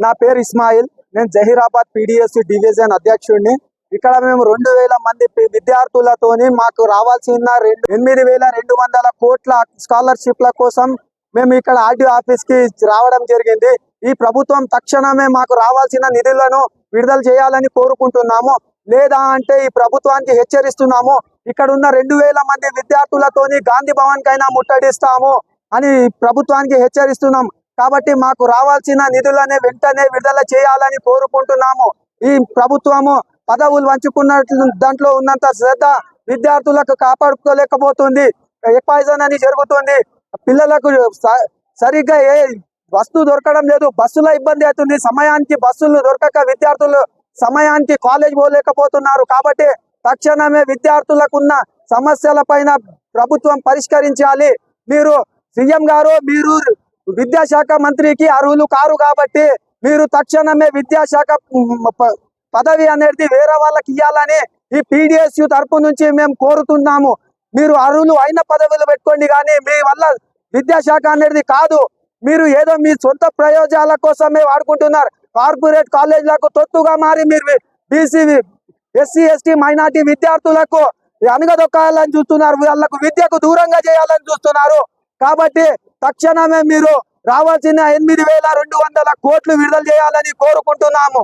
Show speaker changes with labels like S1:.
S1: నా పేరు ఇస్మాయిల్. నేను జహీరాబాద్ పీడిఎస్ డివిజన్ అధ్యక్షుడిని. ఇక్కడ మేము 2000 మంది విద్యార్థులతోని మాకు రావాల్సిన 8,200 కోట్ల స్కాలర్షిప్ల కోసం మేము ఇక్కడ ఆర్డీఓ ఆఫీస్ కి రావడం జరిగింది. ఈ ప్రభుత్వం తక్షణమే మాకు రావాల్సిన నిధులను విడుదల చేయాలని కోరుకుంటున్నాము. లేదా అంటే ఈ ప్రభుత్వానికి హెచ్చరిస్తున్నాము, ఇక్కడ ఉన్న 2000 మంది విద్యార్థులతోని గాంధీ భవన్ కైనా ముట్టడిస్తాము అని ప్రభుత్వానికి హెచ్చరిస్తున్నాం. కాబట్టి మాకు రావాల్సిన నిధులనే వెంటనే విడుదల చేయాలని కోరుకుంటున్నాము. ఈ ప్రభుత్వము పదవులు పంచుకున్నట్లు దాంట్లో ఉన్నంత శ్రద్ధ విద్యార్థులకు కాపాడుకోలేకపోతుంది. ఎక్వైజన్ అని జరుగుతుంది. పిల్లలకు సరిగ్గా ఏ వస్తువు దొరకడం లేదు. బస్సుల ఇబ్బంది అవుతుంది. సమయానికి బస్సులు దొరకక విద్యార్థులు సమయానికి కాలేజ్ పోలేకపోతున్నారు. కాబట్టి తక్షణమే విద్యార్థులకు ఉన్న సమస్యల పైన ప్రభుత్వం పరిష్కరించాలి. మీరు సీఎం గారు, మీరు విద్యాశాఖ మంత్రికి అర్హులు కారు కాబట్టి మీరు తక్షణమే విద్యాశాఖ పదవి అనేది వేరే వాళ్ళకి ఇవ్వాలని ఈ పీడిఎస్యు తరపు నుంచి మేము కోరుతున్నాము. మీరు అర్హులు అయిన పదవులు పెట్టుకోండి, కానీ మీ వల్ల విద్యాశాఖ అనేది కాదు. మీరు ఏదో మీ సొంత ప్రయోజనాల కోసమే వాడుకుంటున్నారు. కార్పొరేట్ కాలేజీలకు తొత్తుగా మారి మీరు బీసీ, ఎస్సీ, ఎస్టీ, మైనార్టీ విద్యార్థులకు అణగదొక్కాలని చూస్తున్నారు. వాళ్ళకు విద్యకు దూరంగా చేయాలని చూస్తున్నారు. కాబట్టి తక్షణమే మీరు రావాల్సిన 8,200 కోట్లు విడుదల చేయాలని కోరుకుంటున్నాము.